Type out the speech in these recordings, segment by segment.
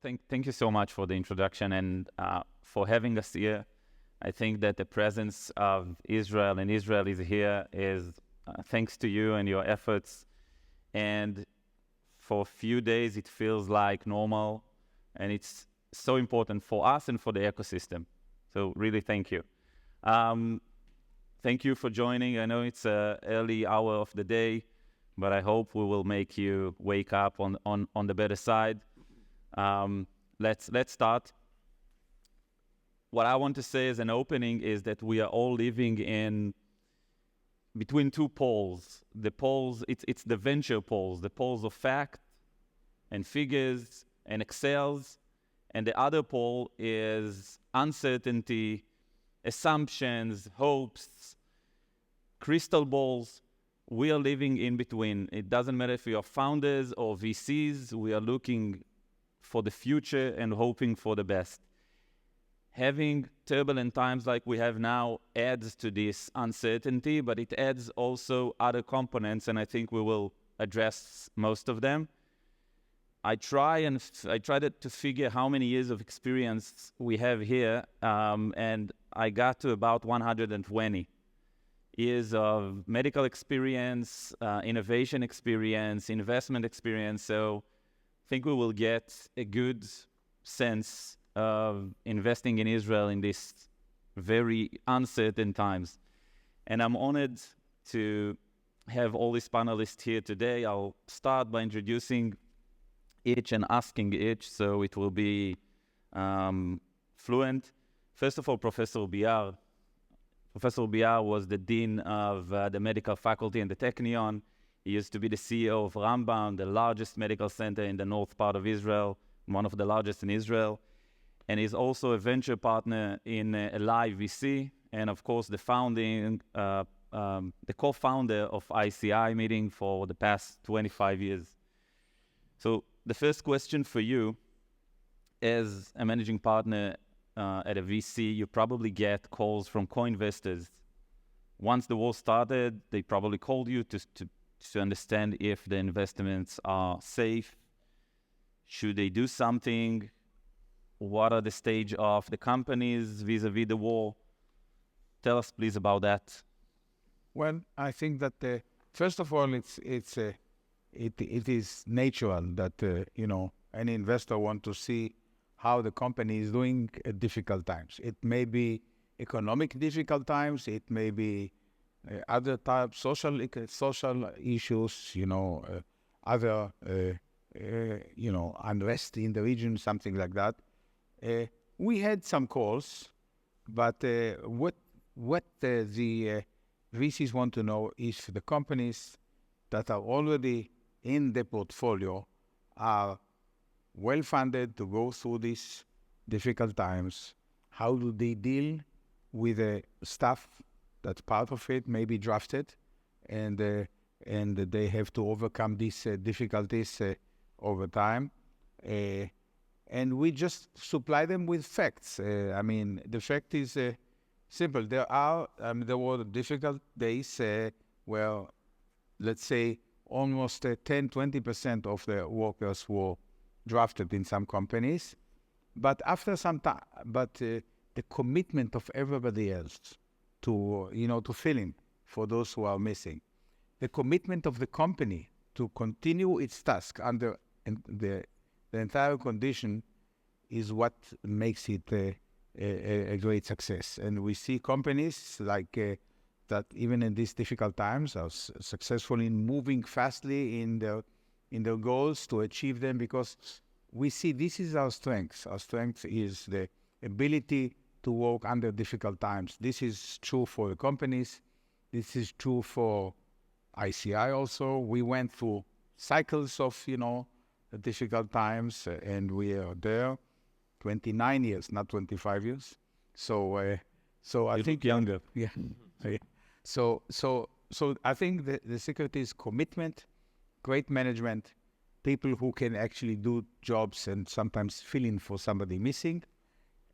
Thank you so much for the introduction and for having us here. I think that the presence of Israel and Israel is here is thanks to you and your efforts. And for a few days, it feels like normal, and it's so important for us and for the ecosystem. So really, thank you. Thank you for joining. I know it's an early hour of the day, but I hope we will make you wake up on the better side. Let's start. What I want to say as an opening is that we are all living in between two poles. The poles, it's the venture poles, the poles of fact and figures and excels, and the other pole is uncertainty, assumptions, hopes, crystal balls. We are living in between. It doesn't matter if we are founders or VCs, we are looking for the future and hoping for the best. Having turbulent times like we have now adds to this uncertainty, but it adds also other components, and I think we will address most of them. I tried to figure how many years of experience we have here, and I got to about 120 years of medical experience, innovation experience, investment experience. So I think we will get a good sense of investing in Israel in these very uncertain times. And I'm honored to have all these panelists here today. I'll start by introducing each and asking each, so it will be fluent. First of all, Professor Beyar. Professor Beyar was the Dean of the Medical Faculty in the Technion. He used to be the CEO of Rambam, the largest medical center in the north part of Israel, one of the largest in Israel. And he's also a venture partner in LSI VC, and of course the co-founder of ICI meeting for the past 25 years. So the first question for you, as a managing partner at a VC, you probably get calls from co-investors. Once the war started, they probably called you to understand if the investments are safe. Should they do something? What are the stage of the companies vis-a-vis the war? Tell us, please, about that. Well, I think that first of all, it is natural that any investor want to see how the company is doing at difficult times. It may be economic difficult times. It may be other types, social issues. Other unrest in the region, something like that. We had some calls, but what the VCs want to know is the companies that are already in the portfolio are well-funded to go through these difficult times. How do they deal with the staff that's part of it, maybe drafted, and they have to overcome these difficulties over time. And we just supply them with facts. The fact is simple. There were difficult days where, let's say, almost 10-20% of the workers were drafted in some companies. But after some time, the commitment of everybody else to fill in for those who are missing, the commitment of the company to continue its task under the entire condition is what makes it a great success. And we see companies like that even in these difficult times are successful in moving fastly in their goals to achieve them, because we see this is our strength. Our strength is the ability to work under difficult times. This is true for the companies. This is true for ICI also. We went through cycles of, difficult times, and we are there 29 years, not 25 years. So I think younger. Yeah. So I think the secret is commitment, great management, people who can actually do jobs and sometimes fill in for somebody missing,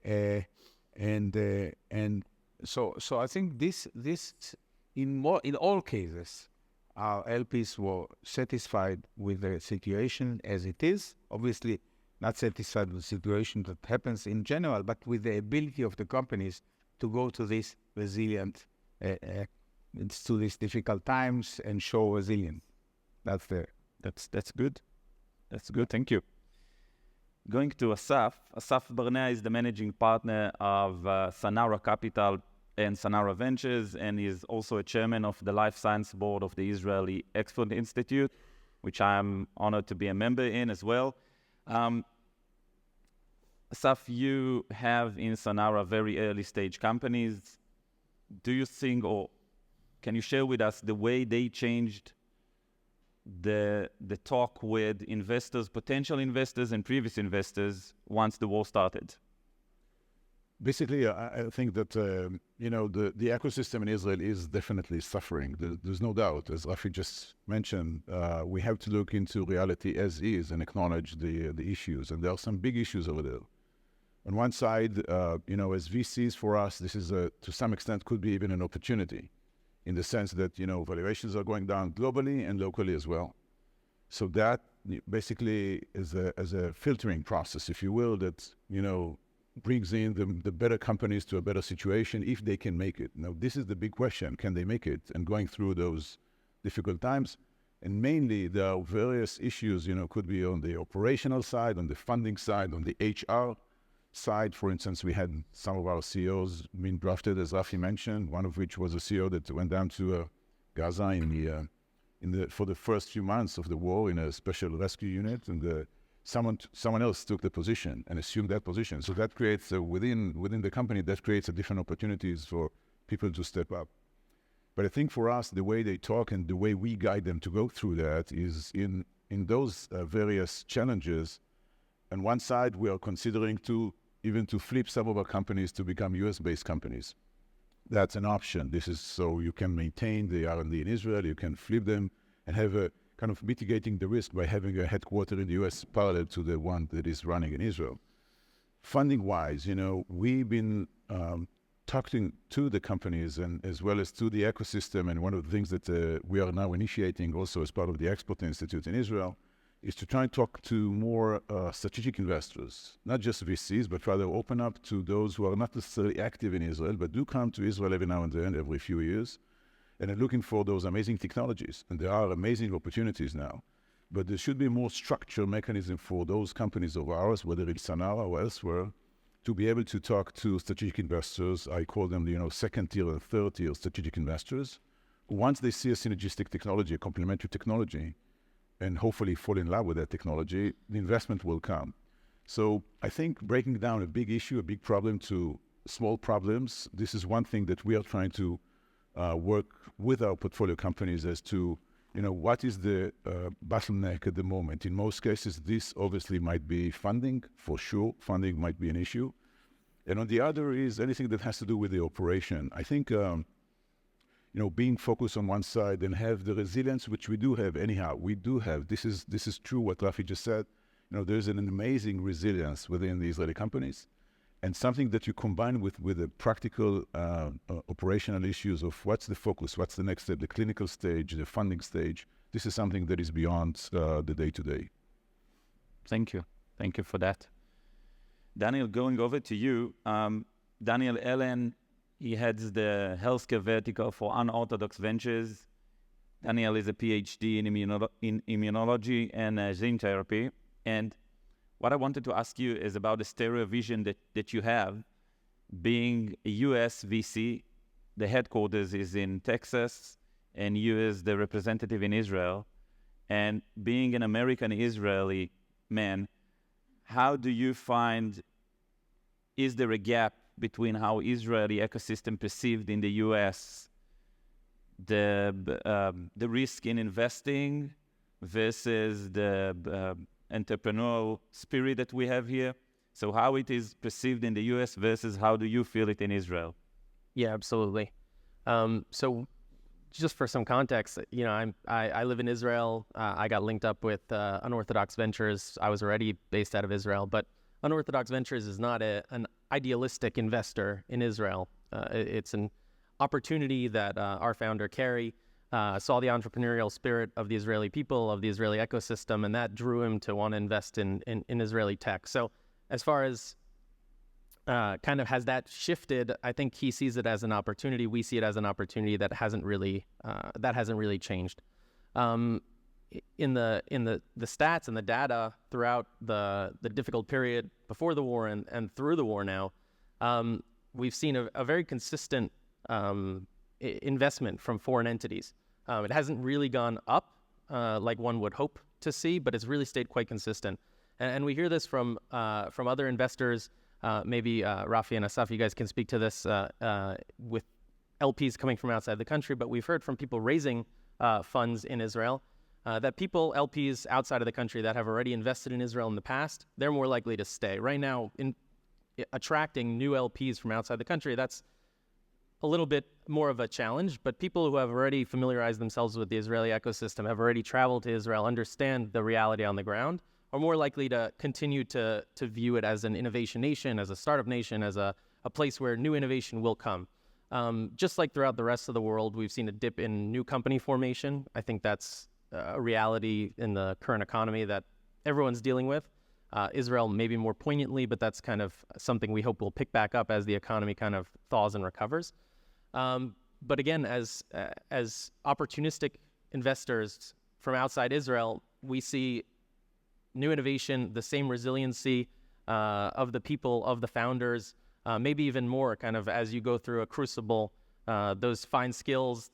and so I think this in all cases, our LPs were satisfied with the situation as it is. Obviously, not satisfied with the situation that happens in general, but with the ability of the companies to go to this resilient, to these difficult times and show resilience. That's good. That's good. Thank you. Going to Assaf. Assaf Barnea is the managing partner of Sanara Capital and Sanara Ventures, and is also a chairman of the Life Science Board of the Israeli Export Institute, which I'm honored to be a member in as well. Assaf, you have in Sanara very early stage companies. Do you think, or can you share with us the way they changed the talk with investors, potential investors and previous investors once the war started? Basically, I think that, the ecosystem in Israel is definitely suffering. There's no doubt. As Rafi just mentioned, we have to look into reality as is and acknowledge the issues. And there are some big issues over there. On one side, as VCs for us, this is to some extent could be even an opportunity in the sense that, valuations are going down globally and locally as well. So that basically is a filtering process, if you will, that, brings in the better companies to a better situation if they can make it. Now, this is the big question. Can they make it? And going through those difficult times, and mainly there are various issues, could be on the operational side, on the funding side, on the HR side. For instance, we had some of our CEOs being drafted, as Rafi mentioned, one of which was a CEO that went down to Gaza for the first few months of the war in a special rescue unit, and someone else took the position and assumed that position. So that creates within the company, that creates different opportunities for people to step up. But I think for us, the way they talk and the way we guide them to go through that is in those various challenges. On one side, we are considering to flip some of our companies to become US-based companies. That's an option. This is so you can maintain the R&D in Israel, you can flip them and have a kind of mitigating the risk by having a headquarter in the US parallel to the one that is running in Israel. Funding-wise, we've been talking to the companies and as well as to the ecosystem, and one of the things that we are now initiating also as part of the Export Institute in Israel is to try and talk to more strategic investors, not just VCs, but rather open up to those who are not necessarily active in Israel, but do come to Israel every now and then, every few years, and are looking for those amazing technologies. And there are amazing opportunities now. But there should be more structured mechanism for those companies of ours, whether it's Sanara or elsewhere, to be able to talk to strategic investors. I call them, second tier and third tier strategic investors. Once they see a synergistic technology, a complementary technology, and hopefully fall in love with that technology, the investment will come. So I think breaking down a big issue, a big problem to small problems, this is one thing that we are trying to work with our portfolio companies as to, what is the bottleneck at the moment. In most cases, this obviously might be funding, for sure. Funding might be an issue. And on the other is anything that has to do with the operation. I think, being focused on one side and have the resilience, which we do have anyhow. We do have, this is true what Rafi just said. There's an amazing resilience within the Israeli companies. And something that you combine with the practical operational issues of what's the focus, what's the next step, the clinical stage, the funding stage. This is something that is beyond the day-to-day. Thank you. Thank you for that. Daniel, going over to you. Daniel Ellen, he heads the healthcare vertical for Unorthodox Ventures. Daniel is a PhD in immunology and gene therapy. And what I wanted to ask you is about the stereo vision that you have. Being a US VC, the headquarters is in Texas, and you as the representative in Israel. And being an American-Israeli man, how do you find, is there a gap between how Israeli ecosystem perceived in the US, the risk in investing versus the entrepreneurial spirit that we have here? So how it is perceived in the US versus how do you feel it in Israel? Yeah, absolutely. So just for some context, I live in Israel. I got linked up with Unorthodox Ventures. I was already based out of Israel, but Unorthodox Ventures is not an idealistic investor in Israel. It's an opportunity that our founder, Carrie, saw the entrepreneurial spirit of the Israeli people, of the Israeli ecosystem, and that drew him to want to invest in Israeli tech. So as far as kind of has that shifted, I think he sees it as an opportunity. We see it as an opportunity that hasn't really changed. In the stats and the data throughout the difficult period before the war and through the war now, we've seen a very consistent investment from foreign entities. It hasn't really gone up like one would hope to see, but it's really stayed quite consistent. And we hear this from other investors. Maybe Rafi and Assaf, you guys can speak to this with LPs coming from outside the country, but we've heard from people raising funds in Israel that LPs outside of the country that have already invested in Israel in the past, they're more likely to stay. Right now, in attracting new LPs from outside the country, that's a little bit more of a challenge, but people who have already familiarized themselves with the Israeli ecosystem, have already traveled to Israel, understand the reality on the ground, are more likely to continue to view it as an innovation nation, as a startup nation, as a place where new innovation will come. Just like throughout the rest of the world, we've seen a dip in new company formation. I think that's a reality in the current economy that everyone's dealing with. Israel maybe more poignantly, but that's kind of something we hope will pick back up as the economy kind of thaws and recovers. But again, as opportunistic investors from outside Israel, we see new innovation, the same resiliency of the people, of the founders, maybe even more kind of as you go through a crucible, those fine skills,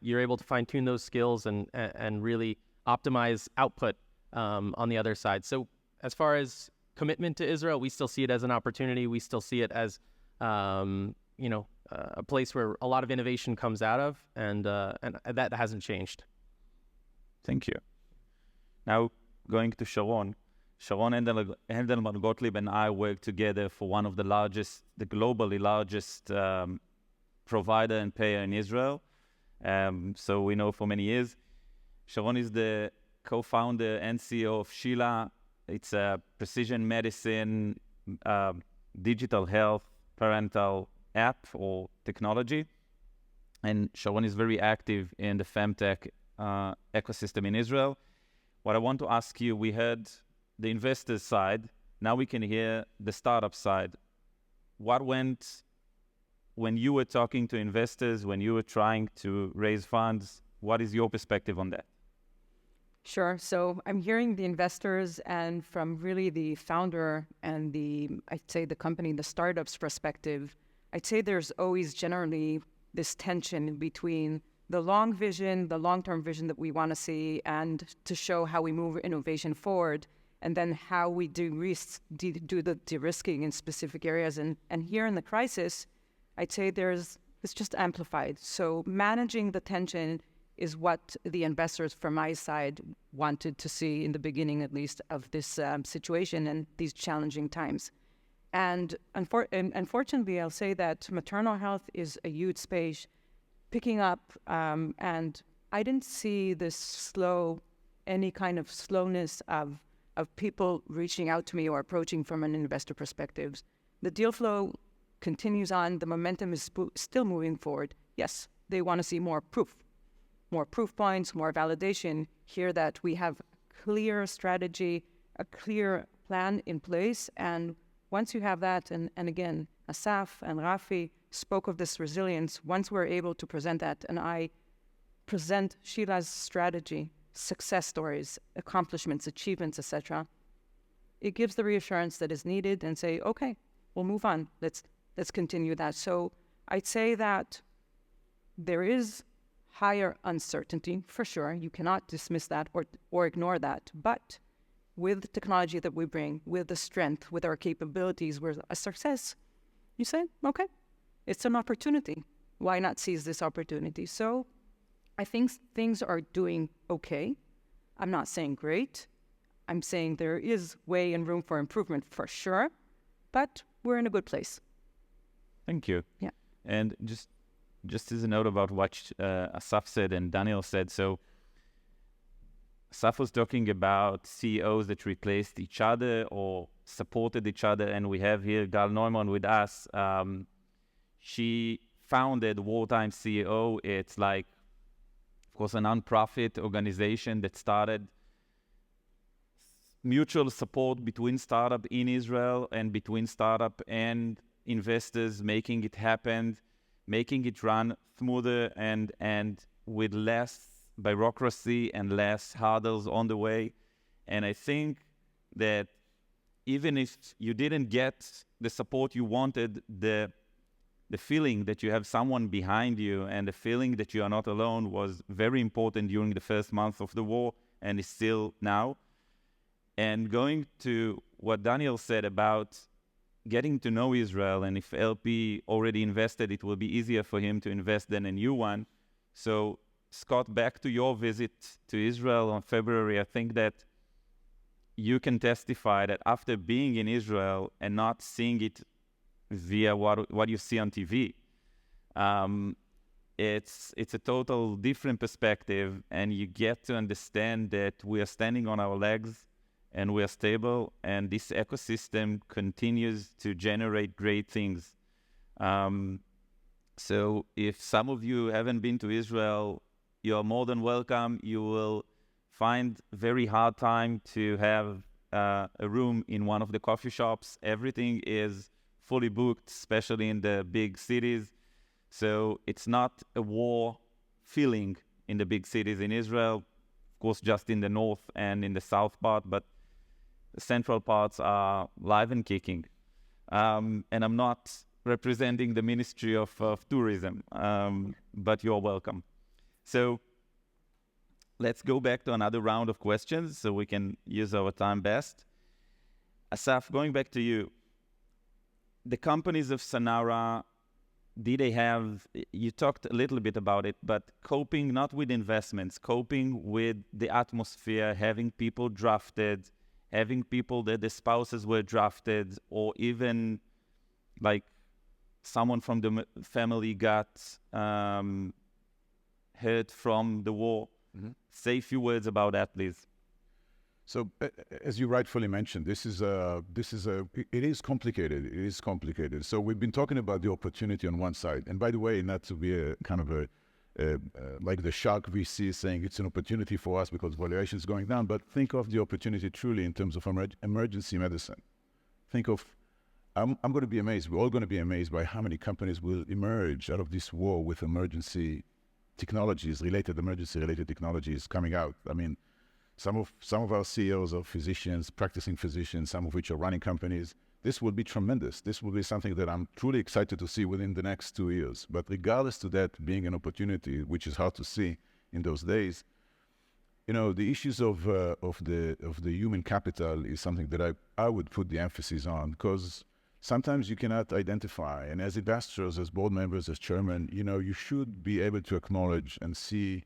you're able to fine tune those skills and really optimize output on the other side. So as far as commitment to Israel, we still see it as an opportunity. We still see it as, a place where a lot of innovation comes out of, and that hasn't changed. Thank you. Now, going to Sharon. Sharon Handelman-Gotlib and I work together for one of the globally largest provider and payer in Israel. So we know for many years. Sharon is the co-founder and CEO of Shela. It's a precision medicine, digital health, parental app or technology. And Sharon is very active in the femtech ecosystem in Israel. What I want to ask you, we heard the investors side. Now we can hear the startup side. What went when you were talking to investors, when you were trying to raise funds? What is your perspective on that? Sure. So I'm hearing the investors and from really the founder and I'd say the company, the startup's perspective, I'd say there's always generally this tension between the long vision, the long-term vision that we want to see, and to show how we move innovation forward, and then how we do the de-risking in specific areas. And here in the crisis, I'd say it's just amplified. So managing the tension is what the investors from my side wanted to see in the beginning, at least, of this situation and these challenging times. And unfortunately, I'll say that maternal health is a huge space picking up, and I didn't see any kind of slowness of people reaching out to me or approaching from an investor perspective. The deal flow continues on. The momentum is still moving forward. Yes, they want to see more proof points, more validation. Hear that we have clear strategy, a clear plan in place, and once you have that, and again, Assaf and Rafi spoke of this resilience, once we're able to present that, and I present Shela's strategy, success stories, accomplishments, achievements, etc., it gives the reassurance that is needed and say, okay, we'll move on. Let's continue that. So I'd say that there is higher uncertainty, for sure. You cannot dismiss that or ignore that. But with the technology that we bring, with the strength, with our capabilities, with a success, you say, okay, it's an opportunity. Why not seize this opportunity? So I think things are doing okay. I'm not saying great. I'm saying there is way and room for improvement for sure, but we're in a good place. Thank you. Yeah. And just as a note about what Assaf said and Daniel said, so Assaf was talking about CEOs that replaced each other or supported each other, and we have here Gal Neumann with us. She founded Wartime CEO. It's like course, a non-profit organization that started mutual support between startup in Israel and between startup and investors, making it happen, making it run smoother and with less bureaucracy and less hurdles on the way. And I think that even if you didn't get the support you wanted, the feeling that you have someone behind you and the feeling that you are not alone was very important during the first months of the war and is still now. And going to what Daniel said about getting to know Israel, and if LP already invested, it will be easier for him to invest than a new one. So Scott, back to your visit to Israel on February, I think that you can testify that after being in Israel and not seeing it via what you see on TV, it's a total different perspective, and you get to understand that we are standing on our legs and we are stable, and this ecosystem continues to generate great things. So if some of you haven't been to Israel, you are more than welcome. You will find very hard time to have a room in one of the coffee shops. Everything is fully booked, especially in the big cities. So it's not a war feeling in the big cities in Israel, of course, just in the north and in the south part, but the central parts are live and kicking. And I'm not representing the Ministry of Tourism, but you're welcome. So let's go back to another round of questions so we can use our time best. Assaf, going back to you, the companies of Sanara, you talked a little bit about it, but coping not with investments, coping with the atmosphere, having people drafted, having people that the spouses were drafted, or even like someone from the family got hurt from the war. Mm-hmm. Say a few words about that, please. So, as you rightfully mentioned, it is complicated. It is complicated. So we've been talking about the opportunity on one side, and by the way, not to be a kind of like the shark VC saying it's an opportunity for us because valuation is going down, but think of the opportunity truly in terms of emergency medicine. Think of, I'm going to be amazed. We're all going to be amazed by how many companies will emerge out of this war with emergency emergency-related technologies coming out. I mean, some of our CEOs are physicians, practicing physicians, some of which are running companies. This will be tremendous. This will be something that I'm truly excited to see within the next 2 years. But regardless to that being an opportunity, which is hard to see in those days, the issues of the human capital is something that I would put the emphasis on, because sometimes you cannot identify. And as investors, as board members, as chairman, you should be able to acknowledge and see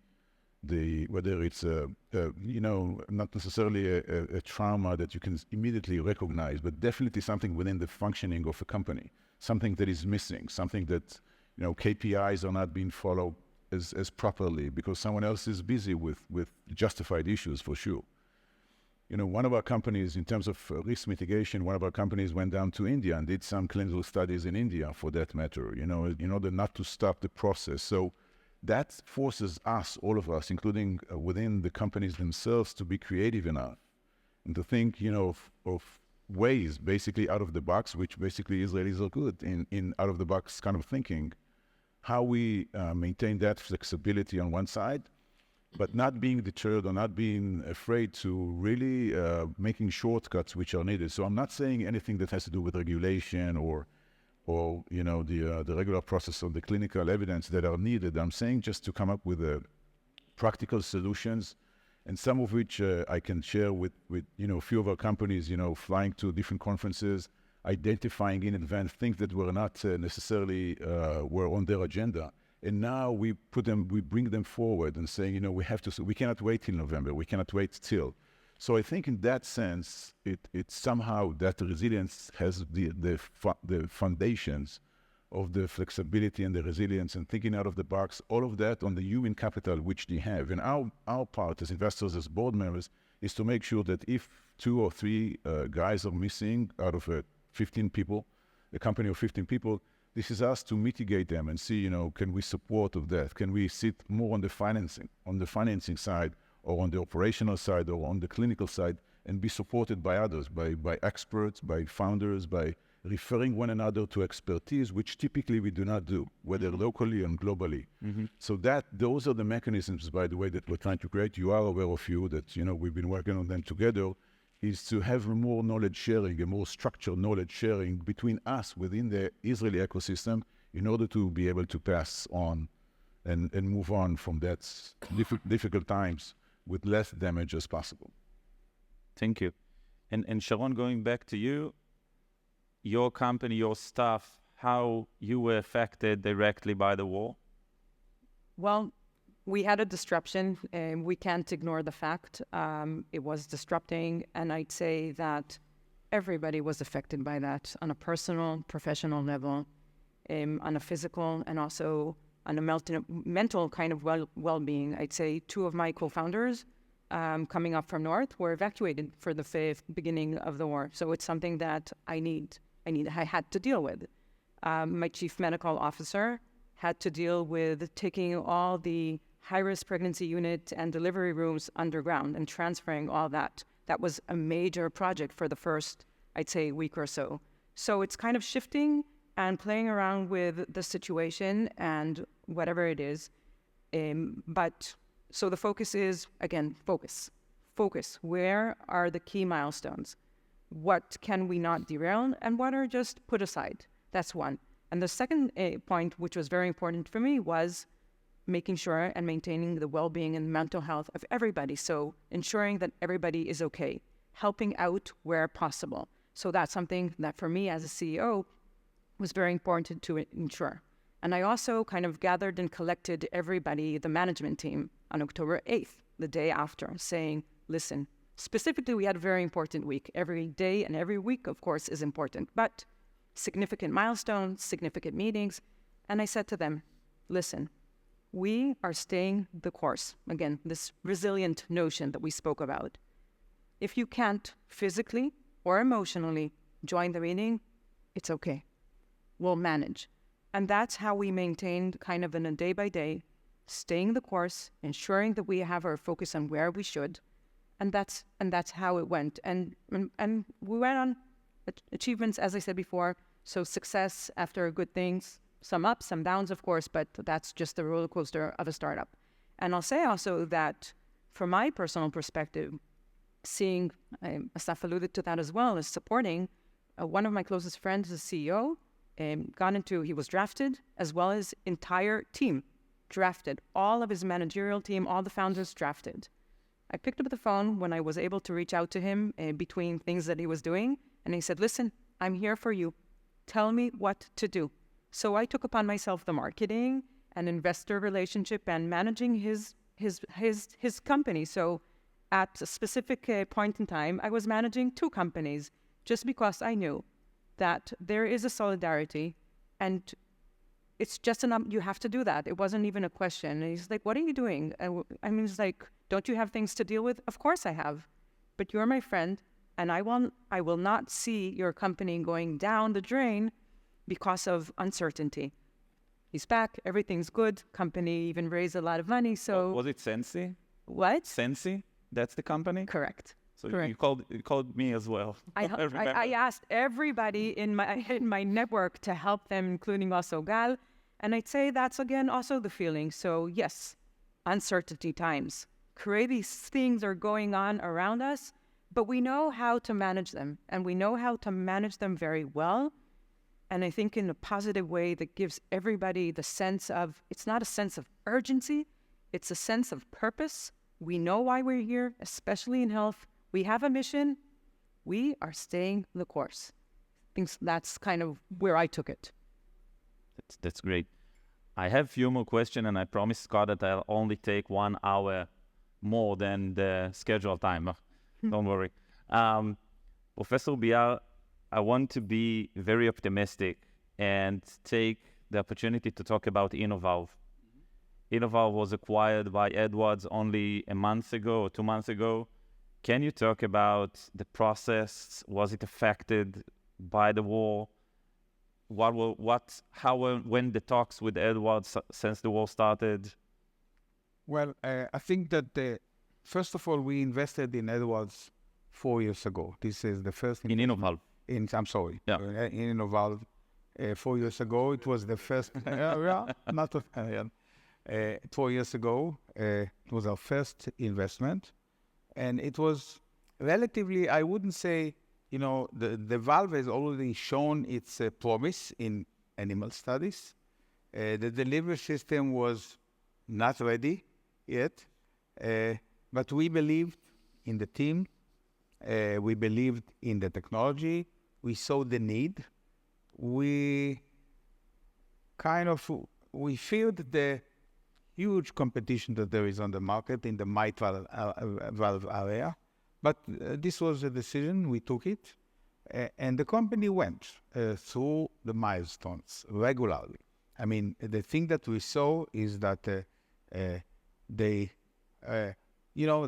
whether it's not necessarily a trauma that you can immediately recognize, but definitely something within the functioning of a company, something that is missing, something that KPIs are not being followed as properly because someone else is busy with justified issues for sure. One of our companies, in terms of risk mitigation, one of our companies went down to India and did some clinical studies in India, for that matter, in order not to stop the process. So that forces us, all of us, including within the companies themselves, to be creative enough and to think, of ways basically out of the box, which basically Israelis are good in out of the box kind of thinking, how we maintain that flexibility on one side, but not being deterred or not being afraid to really making shortcuts which are needed. So I'm not saying anything that has to do with regulation or the regular process of the clinical evidence that are needed. I'm saying just to come up with practical solutions, and some of which I can share with a few of our companies, flying to different conferences, identifying in advance things that were not necessarily were on their agenda. And now we bring them forward and saying, we cannot wait till November, we cannot wait till. So I think in that sense, it somehow that resilience has the foundations of the flexibility and the resilience and thinking out of the box, all of that on the human capital which they have. And our part as investors, as board members, is to make sure that if 2 or 3 guys are missing out of 15 people, a company of 15 people, this is us to mitigate them and see, can we support of that? Can we sit more on the financing side, or on the operational side, or on the clinical side, and be supported by others, by experts, by founders, by referring one another to expertise, which typically we do not do, whether locally and globally. So those are the mechanisms, by the way, that we're trying to create. You are aware of that, we've been working on them together, is to have more knowledge sharing, a more structured knowledge sharing between us within the Israeli ecosystem, in order to be able to pass on and move on from that difficult times with less damage as possible. Thank you. And Sharon, going back to you, your company, your staff, how you were affected directly by the war? Well, we had a disruption, and we can't ignore the fact. It was disrupting, and I'd say that everybody was affected by that on a personal, professional level, on a physical, and also on a mental kind of well-being. I'd say two of my co-founders coming up from North were evacuated for the beginning of the war. So it's something that I had to deal with. My chief medical officer had to deal with taking all the high-risk pregnancy unit and delivery rooms underground and transferring all that. That was a major project for the first, I'd say, week or so. So it's kind of shifting and playing around with the situation and whatever it is. But so the focus is, again, focus. Where are the key milestones? What can we not derail, and what are just put aside? That's one. And the second point, which was very important for me, was making sure and maintaining the well-being and mental health of everybody. So ensuring that everybody is okay, helping out where possible. So that's something that for me as a CEO was very important to ensure. And I also kind of gathered and collected everybody, the management team, on October 8th, the day after, saying, listen, specifically, we had a very important week. Every day and every week, of course, is important, but significant milestones, significant meetings. And I said to them, listen, we are staying the course. Again, this resilient notion that we spoke about. If you can't physically or emotionally join the meeting, it's okay. We'll manage. And that's how we maintained kind of in a day-by-day, staying the course, ensuring that we have our focus on where we should. And that's how it went. And we went on achievements, as I said before. So success after good things, some ups, some downs, of course, but that's just the roller coaster of a startup. And I'll say also that from my personal perspective, seeing, Assaf alluded to that as well, is supporting one of my closest friends, the CEO, he was drafted, as well as entire team drafted. All of his managerial team, all the founders drafted. I picked up the phone when I was able to reach out to him between things that he was doing, and he said, listen, I'm here for you. Tell me what to do. So I took upon myself the marketing and investor relationship and managing his company. So at a specific point in time, I was managing 2 companies just because I knew that there is a solidarity, and it's just you have to do that. It wasn't even a question. And he's like, what are you doing? I mean, it's like, don't you have things to deal with? Of course I have. But you're my friend, and I will not see your company going down the drain because of uncertainty. He's back. Everything's good. Company even raised a lot of money. So was it Sensi? What? Sensi? That's the company? Correct. So Correct. you called me as well. I asked everybody in my network to help them, including also Gal. And I'd say that's, again, also the feeling. So yes, uncertainty times. Crazy things are going on around us, but we know how to manage them, and we know how to manage them very well. And I think in a positive way that gives everybody the sense of, it's not a sense of urgency, it's a sense of purpose. We know why we're here, especially in health. We have a mission. We are staying the course. I think that's kind of where I took it. That's great. I have a few more questions, and I promise Scott that I'll only take 1 hour more than the scheduled time. Don't worry. Professor Beyar, I want to be very optimistic and take the opportunity to talk about Innovalve. Innovalve was acquired by Edwards only a month ago or 2 months ago. Can you talk about the process? Was it affected by the war? when the talks with Edwards since the war started? Well, I think that first of all, we invested in Edwards 4 years ago. This is the first In Innovalve. I'm sorry. Yeah. In Innovalve 4 years ago. It was the first. Not 4 years ago. It was our first investment, and it was relatively. I wouldn't say. The valve has already shown its promise in animal studies. The delivery system was not ready yet, but we believed in the team. We believed in the technology. We saw the need. We feared the huge competition that there is on the market in the mitral valve area. But this was a decision, we took it, and the company went through the milestones regularly. I mean, the thing that we saw is that the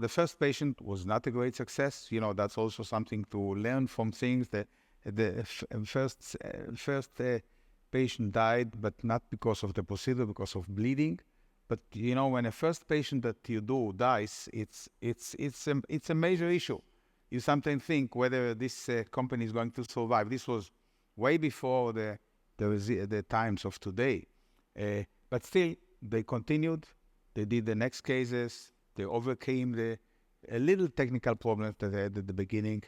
first patient was not a great success. That's also something to learn from things. The first patient died, but not because of the procedure, because of bleeding. But when a first patient that you do dies, it's a major issue. You sometimes think whether this company is going to survive. This was way before the times of today, but still they continued. They did the next cases. They overcame the little technical problems that they had at the beginning,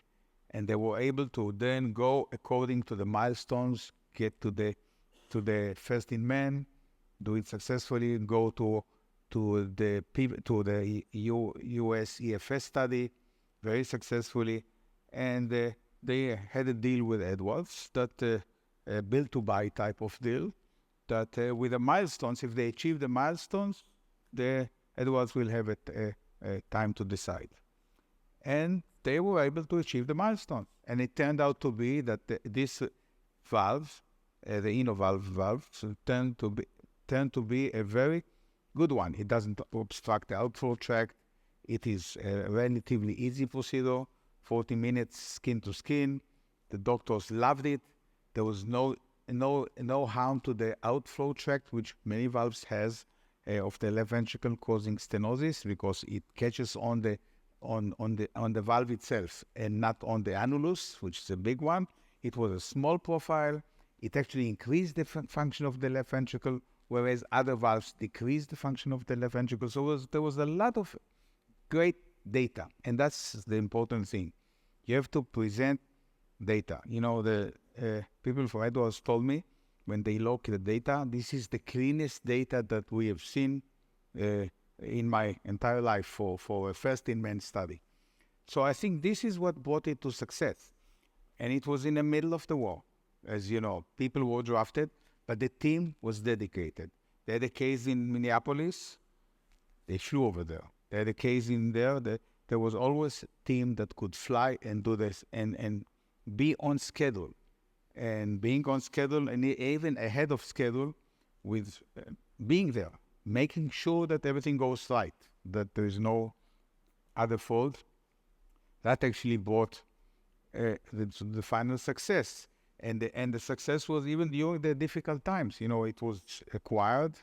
and they were able to then go according to the milestones, get to the first in man, do it successfully, go to the US EFS study very successfully, and they had a deal with Edwards that build to buy type of deal that with the milestones, if they achieve the milestones, the Edwards will have a time to decide. And they were able to achieve the milestones, and it turned out to be that this valve, the Innovalve valve, turned to be a very good one. It doesn't obstruct the outflow tract. It is a relatively easy procedure, 40 minutes skin to skin. The doctors loved it. There was no harm to the outflow tract, which many valves has of the left ventricle, causing stenosis because it catches on the valve itself and not on the annulus, which is a big one. It was a small profile. It actually increased the function of the left ventricle, whereas other valves decrease the function of the left ventricle. So there was a lot of great data, and that's the important thing. You have to present data. The people from Edwards told me when they look at the data, this is the cleanest data that we have seen in my entire life for a first-in-man study. So I think this is what brought it to success. And it was in the middle of the war. As you know, people were drafted, but the team was dedicated. They had a case in Minneapolis. They flew over there. They had a case in there. There was always a team that could fly and do this and be on schedule. And being on schedule and even ahead of schedule with being there, making sure that everything goes right, that there is no other fault. That actually brought the final success. And the success was even during the difficult times. It was acquired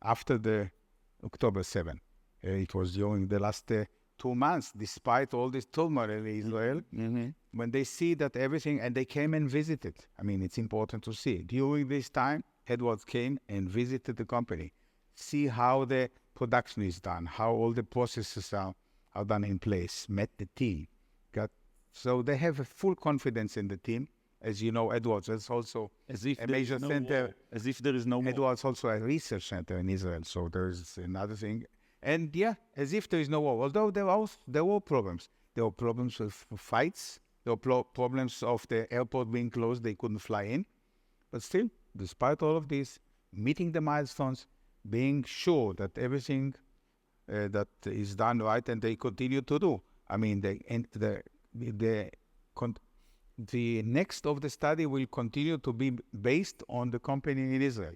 after the October 7. It was during the last 2 months, despite all this turmoil in Israel, when they see that everything, and they came and visited. I mean, it's important to see. During this time, Edwards came and visited the company, see how the production is done, how all the processes are done in place, met the team. So they have a full confidence in the team. As you know, Edwards is also a major center. As if there is no war. Edwards also a research center in Israel, so there's another thing. And yeah, as if there is no war. Although there were problems. There were problems with fights. There were problems of the airport being closed. They couldn't fly in. But still, despite all of this, meeting the milestones, being sure that everything that is done right, and they continue to do. I mean, the next of the study will continue to be based on the company in Israel,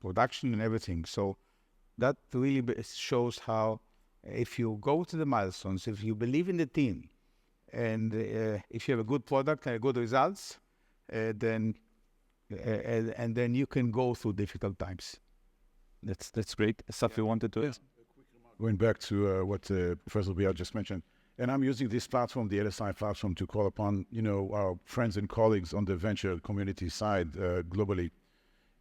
production and everything. So that really shows how if you go to the milestones, if you believe in the team, and if you have a good product and good results, then and then you can go through difficult times. That's great. Assaf, you wanted to? Yes. Going back to what Professor Beyar just mentioned, and I'm using this platform, the LSI platform, to call upon our friends and colleagues on the venture community side globally.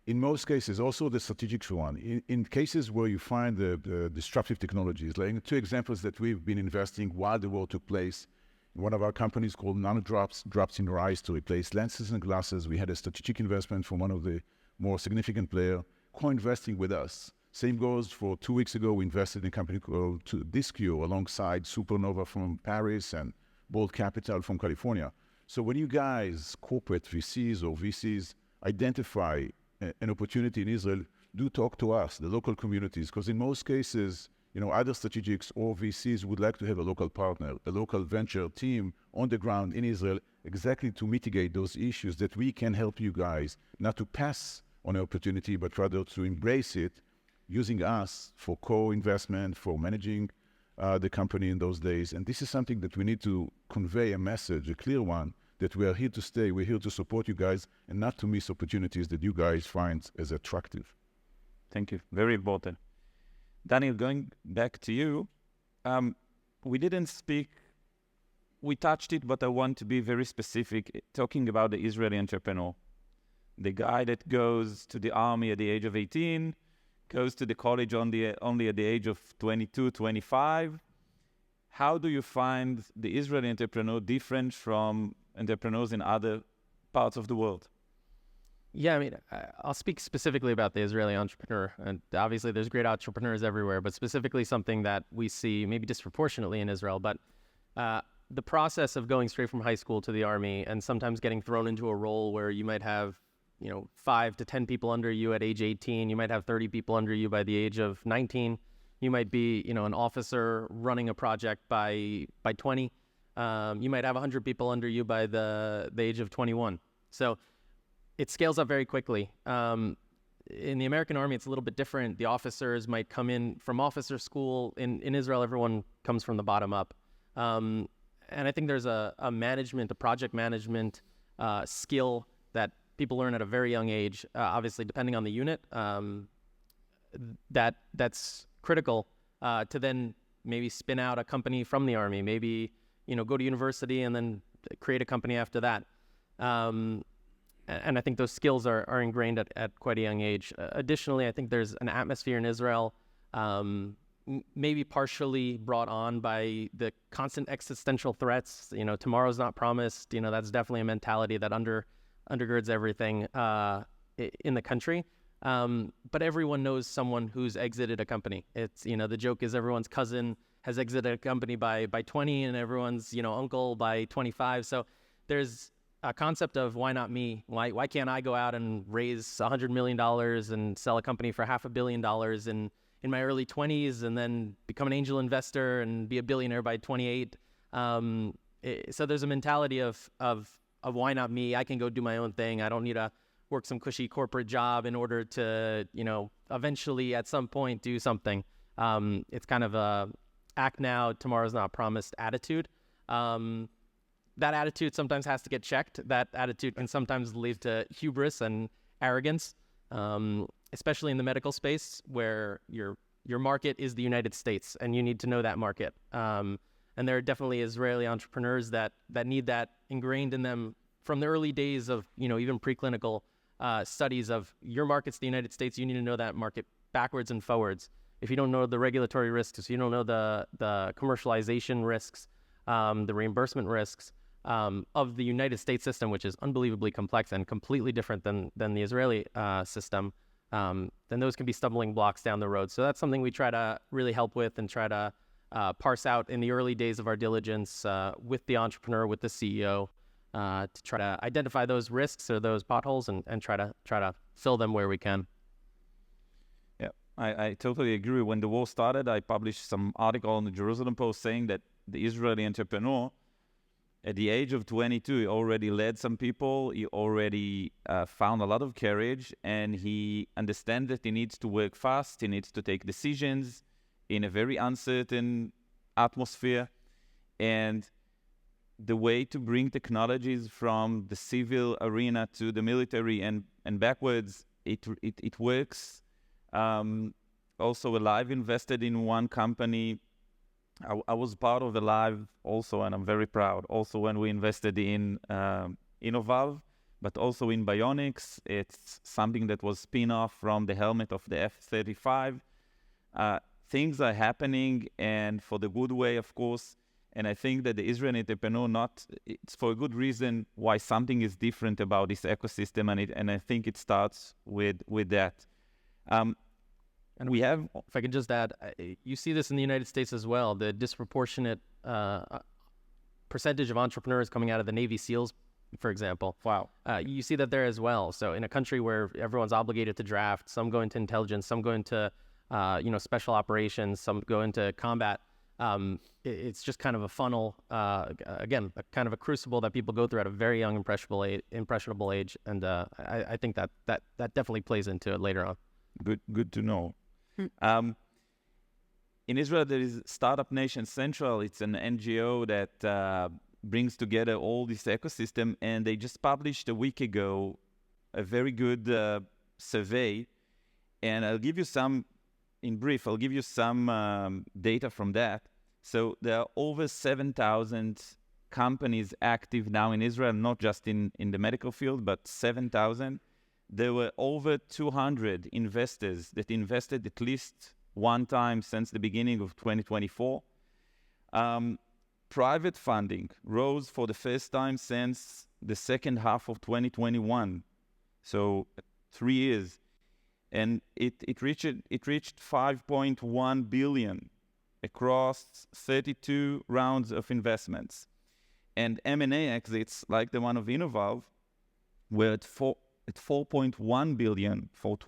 In most cases, also the strategic one. In cases where you find the disruptive technologies, like 2 examples that we've been investing while the war took place. One of our companies called Nanodrops, drops in your eyes to replace lenses and glasses. We had a strategic investment from one of the more significant players, co-investing with us. Same goes for 2 weeks ago, we invested in a company called Discio alongside Supernova from Paris and Bold Capital from California. So when you guys, corporate VCs or VCs, identify an opportunity in Israel, do talk to us, the local communities, because in most cases, either strategics or VCs would like to have a local partner, a local venture team on the ground in Israel, exactly to mitigate those issues that we can help you guys, not to pass on an opportunity, but rather to embrace it, using us for co-investment, for managing the company in those days. And this is something that we need to convey a message, a clear one, that we are here to stay, we're here to support you guys, and not to miss opportunities that you guys find as attractive. Thank you. Very important. Daniel, going back to you, we didn't speak, we touched it, but I want to be very specific, talking about the Israeli entrepreneur. The guy that goes to the army at the age of 18, goes to the college only at the age of 22, 25. How do you find the Israeli entrepreneur different from entrepreneurs in other parts of the world? Yeah, I mean, I'll speak specifically about the Israeli entrepreneur. And obviously, there's great entrepreneurs everywhere, but specifically something that we see maybe disproportionately in Israel. But the process of going straight from high school to the army and sometimes getting thrown into a role where you might have 5 to 10 people under you at age 18. You might have 30 people under you by the age of 19. You might be, an officer running a project by 20. You might have 100 people under you by the age of 21. So it scales up very quickly. In the American Army, it's a little bit different. The officers might come in from officer school. In Israel, everyone comes from the bottom up. And I think there's a project management skill that people learn at a very young age, obviously depending on the unit, that's critical to then maybe spin out a company from the Army, maybe, go to university and then create a company after that. And I think those skills are ingrained at quite a young age. Additionally, I think there's an atmosphere in Israel, maybe partially brought on by the constant existential threats. Tomorrow's not promised. That's definitely a mentality that undergirds everything in the country. But everyone knows someone who's exited a company. It's, the joke is everyone's cousin has exited a company by 20 and everyone's, uncle by 25. So there's a concept of why not me? Why can't I go out and raise $100 million and sell a company for $500 million in my early 20s and then become an angel investor and be a billionaire by 28? So there's a mentality of why not me? I can go do my own thing. I don't need to work some cushy corporate job in order to, eventually at some point do something. It's kind of a act now, tomorrow's not promised attitude. That attitude sometimes has to get checked. That attitude can sometimes lead to hubris and arrogance, especially in the medical space where your market is the United States and you need to know that market. And there are definitely Israeli entrepreneurs that need that ingrained in them from the early days of, even preclinical studies of your market's the United States. You need to know that market backwards and forwards. If you don't know the regulatory risks, if you don't know the commercialization risks, the reimbursement risks of the United States system, which is unbelievably complex and completely different than the Israeli system, then those can be stumbling blocks down the road. So that's something we try to really help with and try to parse out in the early days of our diligence with the entrepreneur, with the CEO, to try to identify those risks or those potholes and try to fill them where we can. Yeah, I totally agree. When the war started, I published some article in the Jerusalem Post saying that the Israeli entrepreneur, at the age of 22, he already led some people. He already found a lot of courage, and he understands that he needs to work fast. He needs to take decisions in a very uncertain atmosphere. And the way to bring technologies from the civil arena to the military and and backwards, it works. Also, Alive invested in one company. I was part of Alive also, and I'm very proud. Also, when we invested in Innovalve, but also in Bionics, it's something that was spin-off from the helmet of the F-35. Things are happening, and for the good way, of course. And I think that the Israeli entrepreneur, it's for a good reason why something is different about this ecosystem, and I think it starts with that. And we have, if I could just add, you see this in the United States as well, the disproportionate percentage of entrepreneurs coming out of the Navy SEALs, for example. Wow. You see that there as well. So in a country where everyone's obligated to draft, some go into intelligence, some go into special operations, some go into combat. It's just kind of a funnel, again, a kind of a crucible that people go through at a very young, impressionable age. And I think that definitely plays into it later on. Good to know. In Israel, there is Startup Nation Central. It's an NGO that brings together all this ecosystem, and they just published a week ago a very good survey. And I'll give you some, in brief, I'll give you some data from that. So there are over 7,000 companies active now in Israel, not just in the medical field, but 7,000. There were over 200 investors that invested at least one time since the beginning of 2024. Private funding rose for the first time since the second half of 2021, so 3 years, and it reached 5.1 billion across 32 rounds of investments, and M&A exits like the one of Innovalve were at 4.1 billion for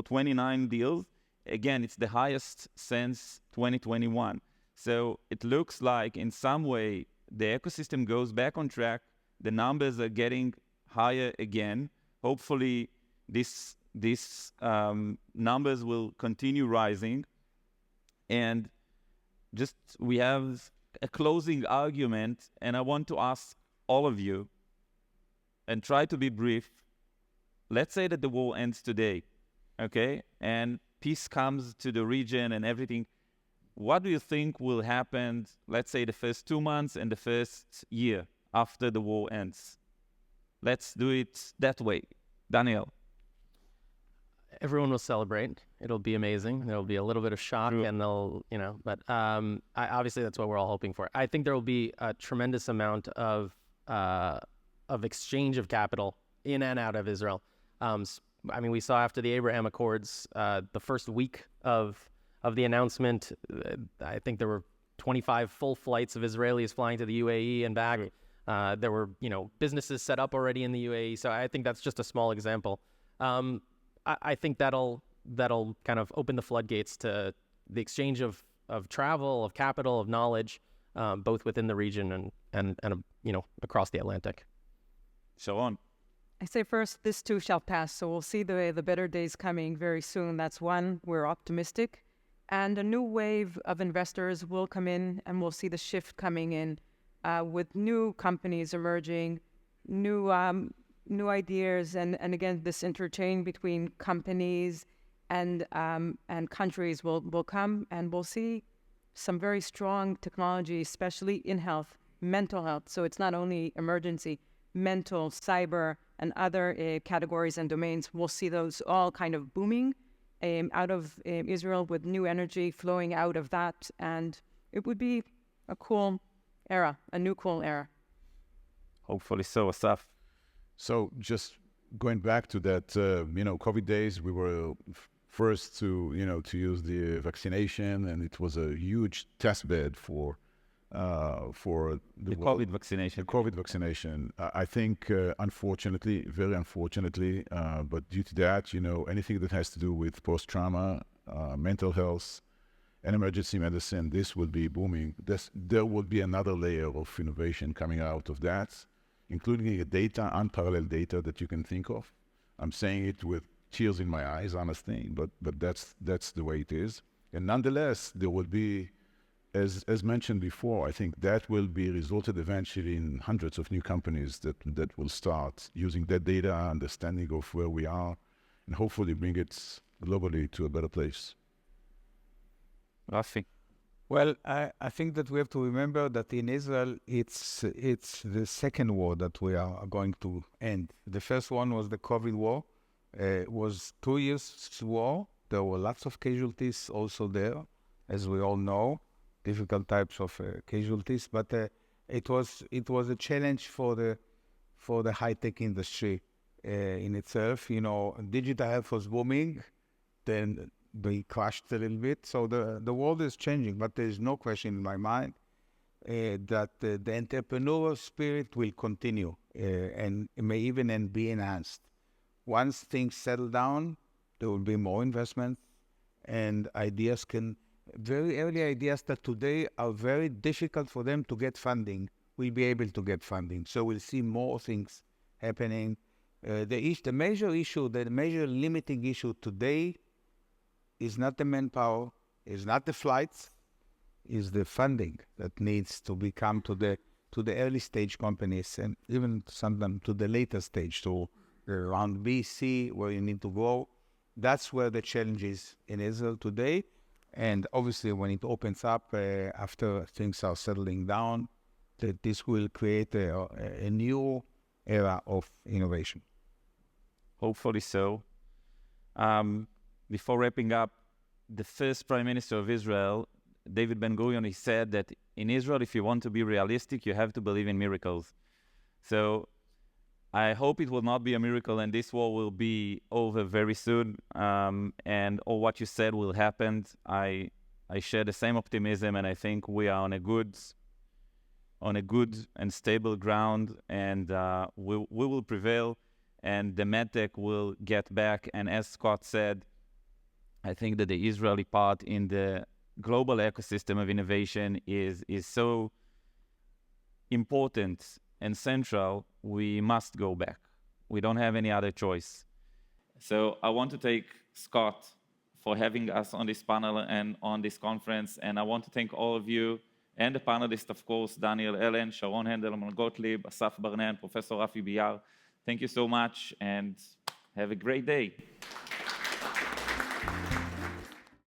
29 deals. Again, it's the highest since 2021. So it looks like in some way the ecosystem goes back on track. The numbers are getting higher again. Hopefully these numbers will continue rising. And just we have a closing argument, and I want to ask all of you, and try to be brief. Let's say that the war ends today, okay? And peace comes to the region and everything. What do you think will happen, let's say, the first 2 months and the first year after the war ends? Let's do it that way. Daniel. Everyone will celebrate. It'll be amazing. There'll be a little bit of shock, and but obviously that's what we're all hoping for. I think there will be a tremendous amount of exchange of capital in and out of Israel. We saw after the Abraham Accords, the first week of the announcement, I think there were 25 full flights of Israelis flying to the UAE and back. There were, businesses set up already in the UAE. So I think that's just a small example. I think that'll kind of open the floodgates to the exchange of travel, of capital, of knowledge, both within the region and across the Atlantic. Sharon. I say first, this too shall pass. So we'll see the better days coming very soon. That's one. We're optimistic. And a new wave of investors will come in, and we'll see the shift coming in with new companies emerging, new ideas, and again, this interchange between companies and countries will come, and we'll see some very strong technology, especially in health, mental health. So it's not only emergency, mental, cyber, and other categories and domains. We'll see those all kind of booming out of Israel with new energy flowing out of that. And it would be a cool era, a new cool era. Hopefully so, Assaf. So just going back to that, COVID days, we were first to use the vaccination, and it was a huge test bed for the COVID vaccination. The COVID vaccination. I think, unfortunately, very unfortunately, but due to that, anything that has to do with post-trauma, mental health, and emergency medicine, this will be booming. There will be another layer of innovation coming out of that, including unparalleled data that you can think of. I'm saying it with tears in my eyes, honestly, but that's the way it is. And nonetheless, there will be as mentioned before, I think that will be resulted eventually in hundreds of new companies that will start using that data, understanding of where we are, and hopefully bring it globally to a better place. Rafi. Well, I think that we have to remember that in Israel, it's the second war that we are going to end. The first one was the COVID war. It was 2 years war. There were lots of casualties also there, as we all know, difficult types of casualties. But it was a challenge for the high-tech industry in itself. You know, digital health was booming, then they crashed a little bit. So the world is changing, but there is no question in my mind that the entrepreneurial spirit will continue and may even be enhanced. Once things settle down, there will be more investment, and very early ideas that today are very difficult for them to get funding, will be able to get funding. So we'll see more things happening. The major issue, the major limiting issue today is not the manpower, is not the flights, is the funding that needs to become to the early stage companies, and even sometimes to the later stage, to around B, C, where you need to go. That's where the challenge is in Israel today. And obviously when it opens up after things are settling down, that this will create a new era of innovation. Hopefully so. Before wrapping up, the first Prime Minister of Israel, David Ben-Gurion, he said that in Israel, if you want to be realistic, you have to believe in miracles. So I hope it will not be a miracle and this war will be over very soon, and all what you said will happen. I share the same optimism, and I think we are on a good and stable ground, and we will prevail, and the medtech will get back. And as Scott said, I think that the Israeli part in the global ecosystem of innovation is so important and central. We must go back. We don't have any other choice. So I want to thank Scott for having us on this panel and on this conference, and I want to thank all of you and the panelists, of course, Daniel Ellen, Sharon Handelman-Gotlib, Assaf Barnea, and Professor Rafi Beyar. Thank you so much, and have a great day.